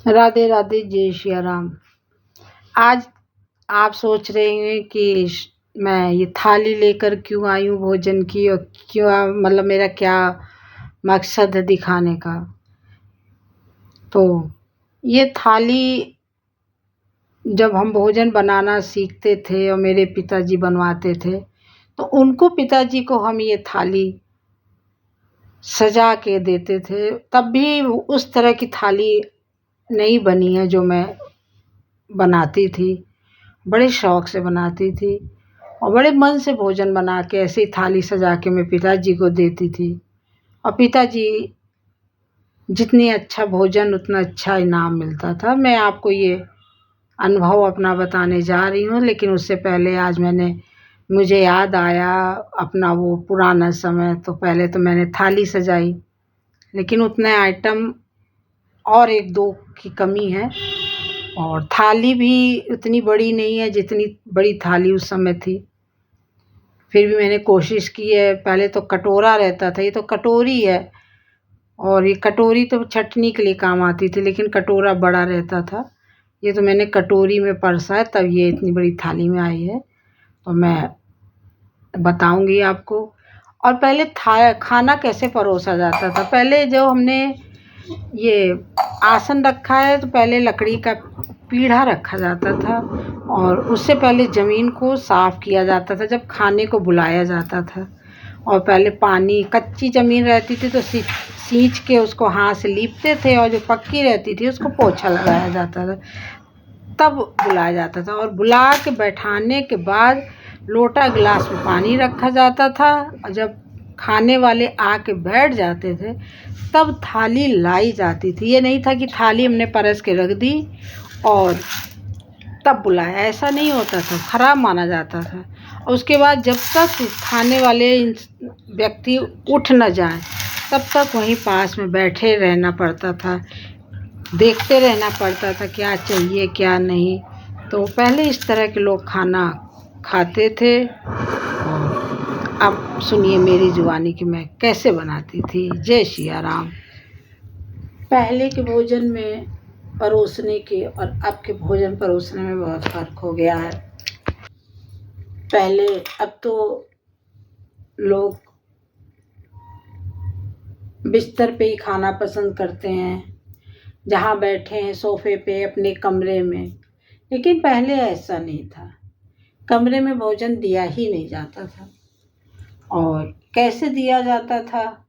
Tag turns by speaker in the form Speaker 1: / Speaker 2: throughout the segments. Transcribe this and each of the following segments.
Speaker 1: राधे राधे, जय सिया राम। आज आप सोच रहे हैं कि मैं ये थाली लेकर क्यों आई हूँ भोजन की, और क्यों मतलब मेरा क्या मकसद है दिखाने का। तो ये थाली जब हम भोजन बनाना सीखते थे और मेरे पिताजी बनवाते थे, तो उनको पिताजी को हम ये थाली सजा के देते थे। तब भी उस तरह की थाली नहीं बनी है जो मैं बनाती थी। बड़े शौक़ से बनाती थी और बड़े मन से भोजन बना के ऐसे ही थाली सजा के मैं पिताजी को देती थी, और पिताजी जितनी अच्छा भोजन उतना अच्छा इनाम मिलता था। मैं आपको ये अनुभव अपना बताने जा रही हूँ, लेकिन उससे पहले आज मुझे याद आया अपना वो पुराना समय। तो पहले तो मैंने थाली सजाई, लेकिन उतने आइटम और एक दो की कमी है, और थाली भी उतनी बड़ी नहीं है जितनी बड़ी थाली उस समय थी। फिर भी मैंने कोशिश की है। पहले तो कटोरा रहता था, ये तो कटोरी है, और ये कटोरी तो चटनी के लिए काम आती थी, लेकिन कटोरा बड़ा रहता था। ये तो मैंने कटोरी में परसा है, तब ये इतनी बड़ी थाली में आई है। तो मैं बताऊंगी आपको। और पहले खाना कैसे परोसा जाता था। पहले जो हमने ये आसन रखा है, तो पहले लकड़ी का पीढ़ा रखा जाता था, और उससे पहले ज़मीन को साफ़ किया जाता था जब खाने को बुलाया जाता था। और पहले पानी, कच्ची ज़मीन रहती थी तो सींच के उसको हाथ से लीपते थे, और जो पक्की रहती थी उसको पोछा लगाया जाता था, तब बुलाया जाता था। और बुला के बैठाने के बाद लोटा गिलास में पानी रखा जाता था, और जब खाने वाले आके बैठ जाते थे तब थाली लाई जाती थी। ये नहीं था कि थाली हमने परस के रख दी और तब बुलाया, ऐसा नहीं होता था, खराब माना जाता था। और उसके बाद जब तक खाने वाले व्यक्ति उठ न जाए तब तक वहीं पास में बैठे रहना पड़ता था, देखते रहना पड़ता था क्या चाहिए क्या नहीं। तो पहले इस तरह के लोग खाना खाते थे। और अब सुनिए मेरी जुबानी कि मैं कैसे बनाती थी। जय सिया राम। पहले के भोजन में परोसने के और अब के भोजन परोसने में बहुत फ़र्क हो गया है। पहले, अब तो लोग बिस्तर पे ही खाना पसंद करते हैं, जहाँ बैठे हैं सोफ़े पे अपने कमरे में। लेकिन पहले ऐसा नहीं था, कमरे में भोजन दिया ही नहीं जाता था। और कैसे दिया जाता था,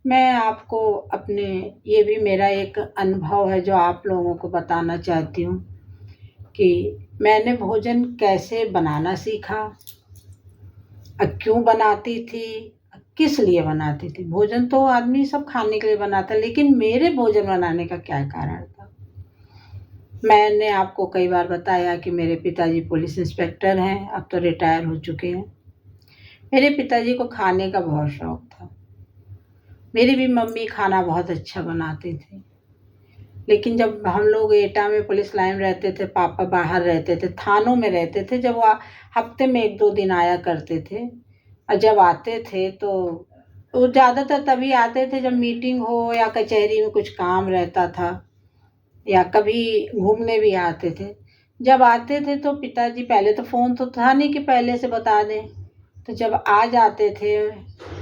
Speaker 1: मैं आपको अपने, ये भी मेरा एक अनुभव है जो आप लोगों को बताना चाहती हूँ कि मैंने भोजन कैसे बनाना सीखा, क्यों बनाती थी, किस लिए बनाती थी। भोजन तो आदमी सब खाने के लिए बनाता, लेकिन मेरे भोजन बनाने का क्या कारण था। मैंने आपको कई बार बताया कि मेरे पिताजी पुलिस इंस्पेक्टर हैं, अब तो रिटायर हो चुके हैं। मेरे पिताजी को खाने का बहुत शौक़ था। मेरी भी मम्मी खाना बहुत अच्छा बनाती थी, लेकिन जब हम लोग एटा में पुलिस लाइन रहते थे, पापा बाहर रहते थे, थानों में रहते थे, जब वो हफ्ते में 1-2 दिन आया करते थे, और जब आते थे तो वो ज़्यादातर तभी आते थे जब मीटिंग हो या कचहरी में कुछ काम रहता था, या कभी घूमने भी आते थे। जब आते थे तो पिताजी, पहले तो फ़ोन तो था नहीं कि पहले से बता दें, तो जब आ जाते थे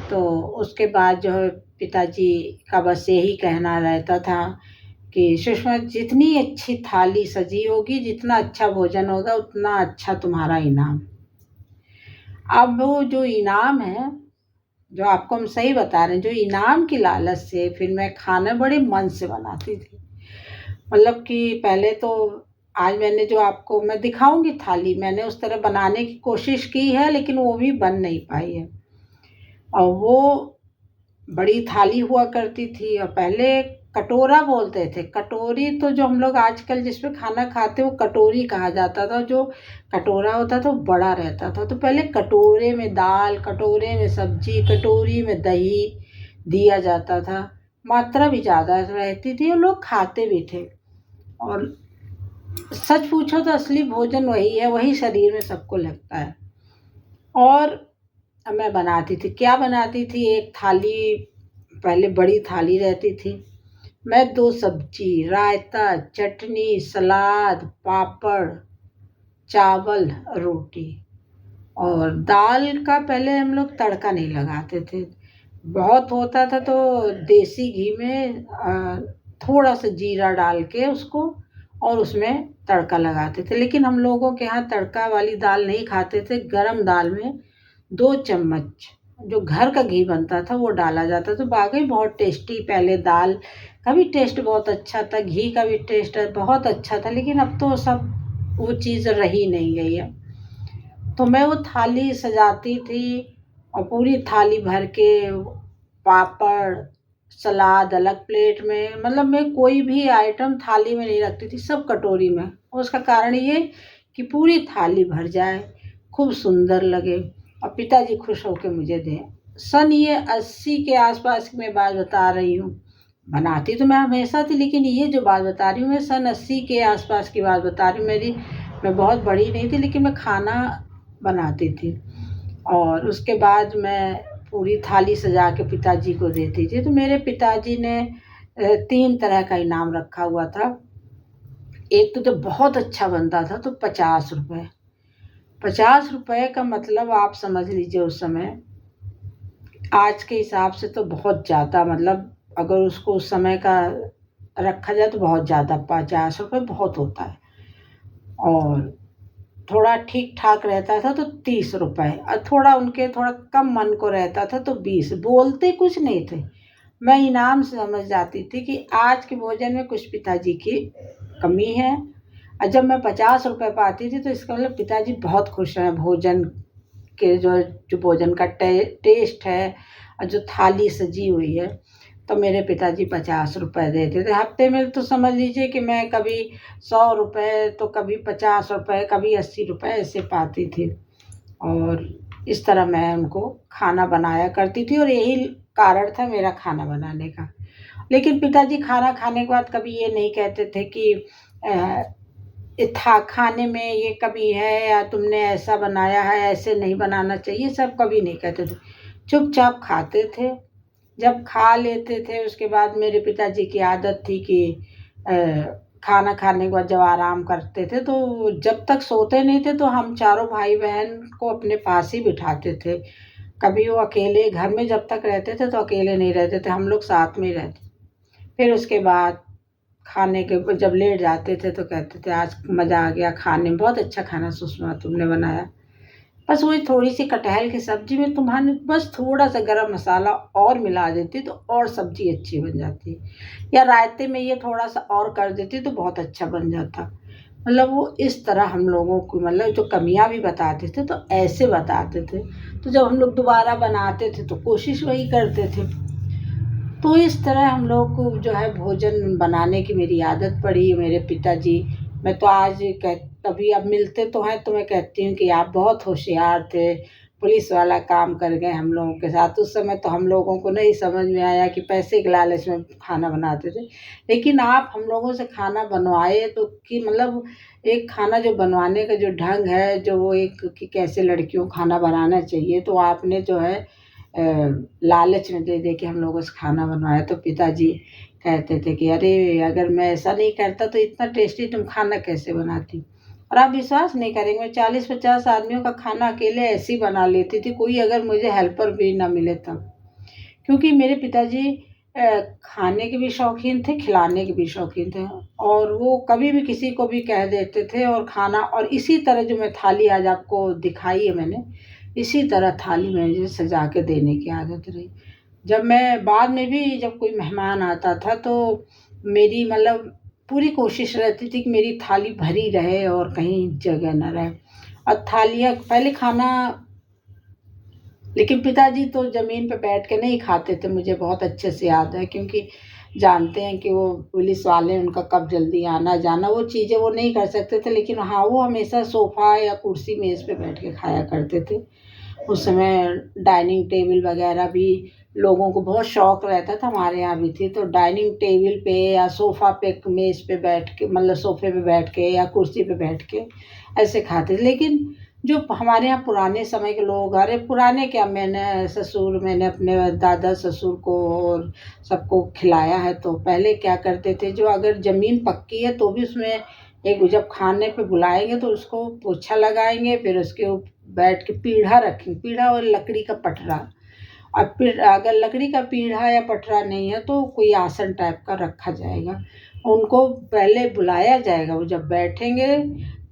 Speaker 1: तो उसके बाद जो है पिताजी का बस यही कहना रहता था कि सुषमा, जितनी अच्छी थाली सजी होगी, जितना अच्छा भोजन होगा, उतना अच्छा तुम्हारा इनाम। अब वो जो इनाम है, जो आपको हम सही बता रहे हैं, जो इनाम की लालच से फिर मैं खाना बड़े मन से बनाती थी। मतलब कि पहले तो, आज मैंने जो आपको मैं दिखाऊंगी थाली, मैंने उस तरह बनाने की कोशिश की है, लेकिन वो भी बन नहीं पाई है। और वो बड़ी थाली हुआ करती थी, और पहले कटोरा बोलते थे। कटोरी तो जो हम लोग आजकल जिसमें खाना खाते वो कटोरी कहा जाता था। जो कटोरा होता था वो बड़ा रहता था। तो पहले कटोरे में दाल, कटोरे में सब्जी, कटोरी में दही दिया जाता था। मात्रा भी ज़्यादा रहती थी और लोग खाते भी थे। और सच पूछो तो असली भोजन वही है, वही शरीर में सबको लगता है। और मैं बनाती थी, क्या बनाती थी, एक थाली, पहले बड़ी थाली रहती थी, मैं 2 सब्जी, रायता, चटनी, सलाद, पापड़, चावल, रोटी। और दाल का पहले हम लोग तड़का नहीं लगाते थे। बहुत होता था तो देसी घी में थोड़ा सा जीरा डाल के उसको और उसमें तड़का लगाते थे। लेकिन हम लोगों के यहाँ तड़का वाली दाल नहीं खाते थे। गरम दाल में 2 चम्मच जो घर का घी बनता था वो डाला जाता था। तो वाक़ई बहुत टेस्टी, पहले दाल का भी टेस्ट बहुत अच्छा था, घी का भी टेस्ट बहुत अच्छा था, लेकिन अब तो सब वो चीज़ रही नहीं गई है। तो मैं वो थाली सजाती थी और पूरी थाली भर के पापड़, सलाद अलग प्लेट में, मतलब मैं कोई भी आइटम थाली में नहीं रखती थी, सब कटोरी में। और उसका कारण ये कि पूरी थाली भर जाए, खूब सुंदर लगे और पिताजी खुश होके मुझे दें। सन ये 80 के आसपास की मैं बात बता रही हूँ। बनाती तो मैं हमेशा थी, लेकिन ये जो बात बता रही हूँ मैं सन 80 के आसपास की बात बता रही हूँ। मैं बहुत बड़ी नहीं थी, लेकिन मैं खाना बनाती थी। और उसके बाद मैं पूरी थाली सजा के पिताजी को देती थी। तो मेरे पिताजी ने 3 तरह का इनाम रखा हुआ था। एक तो जब बहुत अच्छा बनता था तो 50 रुपए। 50 रुपए का मतलब आप समझ लीजिए उस समय, आज के हिसाब से तो बहुत ज़्यादा, मतलब अगर उसको उस समय का रखा जाए तो बहुत ज़्यादा, 50 रुपए बहुत होता है। और थोड़ा ठीक-ठाक रहता था तो 30 रुपए, और थोड़ा उनके थोड़ा कम मन को रहता था तो 20। बोलते कुछ नहीं थे। मैं इनाम समझ जाती थी कि आज के भोजन में कुछ पिताजी की कमी है। और जब मैं 50 रुपए पाती थी तो इसका मतलब पिताजी बहुत खुश हैं भोजन के, जो जो भोजन का टेस्ट है और जो थाली सजी हुई है। तो मेरे पिताजी 50 रुपए देते थे। हफ्ते में तो समझ लीजिए कि मैं कभी 100 रुपए तो कभी 50 रुपए, कभी 80 रुपए ऐसे पाती थी। और इस तरह मैं उनको खाना बनाया करती थी और यही कारण था मेरा खाना बनाने का। लेकिन पिताजी खाना खाने के बाद कभी ये नहीं कहते थे कि अ, था खाने में ये कमी है या तुमने ऐसा बनाया है, ऐसे नहीं बनाना चाहिए, सब कभी नहीं कहते थे। चुपचाप खाते थे। जब खा लेते थे उसके बाद मेरे पिताजी की आदत थी कि अ, खाना खाने के बाद जब आराम करते थे तो जब तक सोते नहीं थे तो हम चारों भाई बहन को अपने पास ही बिठाते थे। कभी वो अकेले घर में जब तक रहते थे तो अकेले नहीं रहते थे, हम लोग साथ में ही रहते। फिर उसके बाद खाने के जब लेट जाते थे तो कहते थे आज मज़ा आ गया खाने में, बहुत अच्छा खाना सुषमा तुमने बनाया। बस वही थोड़ी-सी कटहल की सब्ज़ी में तुम्हारे बस थोड़ा-सा गरम मसाला और मिला देती तो और सब्ज़ी अच्छी बन जाती। या रायते में ये थोड़ा-सा और कर देती तो बहुत अच्छा बन जाता। मतलब वो इस तरह हम लोगों को, मतलब जो कमियाँ भी बताते थे तो ऐसे बताते थे। तो जब हम लोग दोबारा बनाते थे तो कोशिश वही करते थे। तो इस तरह हम लोग को जो है भोजन बनाने की मेरी आदत पड़ी। मेरे पिताजी, मैं तो आज कह कभी अब मिलते तो हैं तो मैं कहती हूँ कि आप बहुत होशियार थे, पुलिस वाला काम कर गए हम लोगों के साथ। उस समय तो हम लोगों को नहीं समझ में आया कि पैसे के लालच में खाना बनाते थे। लेकिन आप हम लोगों से खाना बनवाए तो कि मतलब एक खाना जो बनवाने का जो ढंग है, जो वो एक कि कैसे लड़कियों को खाना बनाना चाहिए, तो आपने जो है अ, लालच में दे दे के हम लोगों से खाना बनवाया। तो पिताजी कहते थे कि अरे अगर मैं ऐसा नहीं करता तो इतना टेस्टी तुम खाना कैसे बनाती। और आप विश्वास नहीं करेंगे, मैं 40-50 आदमियों का खाना अकेले ऐसे ही बना लेती थी, कोई अगर मुझे हेल्पर भी ना मिले तब। क्योंकि मेरे पिताजी खाने के भी शौकीन थे, खिलाने के भी शौकीन थे। और वो कभी भी किसी को भी कह देते थे और खाना, और इसी तरह जो मैं थाली आज आपको दिखाई है मैंने, इसी तरह थाली में सजा के देने की आदत रही। जब मैं बाद में भी जब कोई मेहमान आता था तो मेरी मतलब पूरी कोशिश रहती थी कि मेरी थाली भरी रहे और कहीं जगह ना रहे। और थालियाँ पहले खाना, लेकिन पिताजी तो ज़मीन पे बैठ के नहीं खाते थे, मुझे बहुत अच्छे से याद है, क्योंकि जानते हैं कि वो पुलिस वाले हैं, उनका कब जल्दी आना-जाना, वो चीज़ें वो नहीं कर सकते थे। लेकिन हाँ, वो हमेशा सोफ़ा या कुर्सी मेज़ पे बैठ के खाया करते थे। उस समय डाइनिंग टेबल वगैरह भी लोगों को बहुत शौक रहता था, हमारे यहाँ भी थी। तो डाइनिंग टेबल पे या सोफ़ा पे, मेज़ पे बैठ के, मतलब सोफ़े पे बैठ के या कुर्सी पे बैठ के ऐसे खाते थे। लेकिन जो हमारे यहाँ पुराने समय के लोग, अरे पुराने क्या, मैंने अपने दादा ससुर को और सबको खिलाया है। तो पहले क्या करते थे, जो अगर ज़मीन पक्की है तो भी उसमें एक, जब खाने पे बुलाएंगे तो उसको पोछा लगाएंगे, फिर उसके बैठ के पीढ़ा रखेंगे, पीढ़ा और लकड़ी का पटरा। और फिर अगर लकड़ी का पीढ़ा या पटरा नहीं है तो कोई आसन टाइप का रखा जाएगा, उनको पहले बुलाया जाएगा। वो जब बैठेंगे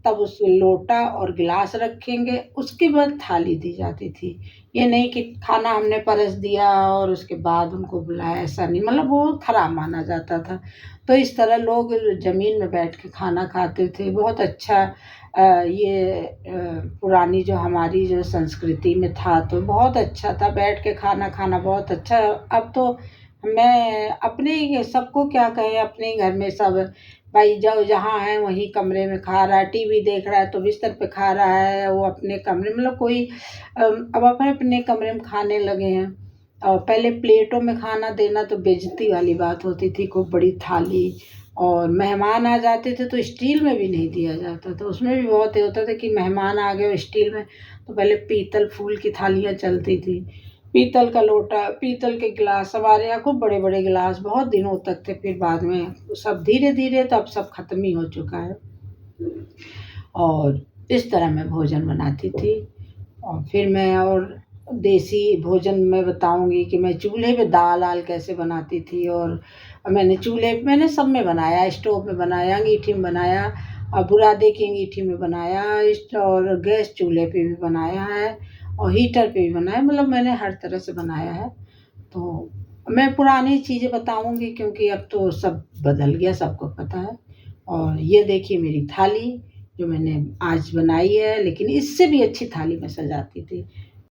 Speaker 1: तब उसमें लोटा और गिलास रखेंगे, उसके बाद थाली दी जाती थी। ये नहीं कि खाना हमने परस दिया और उसके बाद उनको बुलाया, ऐसा नहीं, मतलब वो खराब माना जाता था। तो इस तरह लोग ज़मीन में बैठ के खाना खाते थे। बहुत अच्छा पुरानी जो हमारी जो संस्कृति में था, तो बहुत अच्छा था बैठ के खाना खाना, बहुत अच्छा। अब तो मैं अपने ही, सबको क्या कहें, अपने ही घर में सब भाई जो जहाँ है वहीं कमरे में खा रहा है, टीवी देख रहा है तो बिस्तर पे खा रहा है, वो अपने कमरे, मतलब कोई अब अपने अपने कमरे में खाने लगे हैं। और पहले प्लेटों में खाना देना तो बेइज्जती वाली बात होती थी, खूब बड़ी थाली, और मेहमान आ जाते थे तो स्टील में भी नहीं दिया जाता था, उसमें भी बहुत ये होता था कि मेहमान आ गए स्टील में। तो पहले पीतल फूल की थालियाँ चलती थी, पीतल का लोटा, पीतल के गिलास, हमारे यहाँ खूब बड़े बड़े गिलास बहुत दिनों तक थे। फिर बाद में सब धीरे धीरे तो अब सब खत्म ही हो चुका है। और इस तरह मैं भोजन बनाती थी। और फिर मैं और देसी भोजन में बताऊंगी कि मैं चूल्हे पे दाल आल कैसे बनाती थी। और मैंने सब में बनाया, स्टोव में बनाया, अंगीठी में बनाया, और बुरादे की अंगीठी में बनाया, और गैस चूल्हे पे भी बनाया है, और हीटर पे भी बनाया, मतलब मैंने हर तरह से बनाया है। तो मैं पुरानी चीज़ें बताऊंगी क्योंकि अब तो सब बदल गया, सबको पता है। और ये देखिए मेरी थाली जो मैंने आज बनाई है, लेकिन इससे भी अच्छी थाली मैं सजाती थी।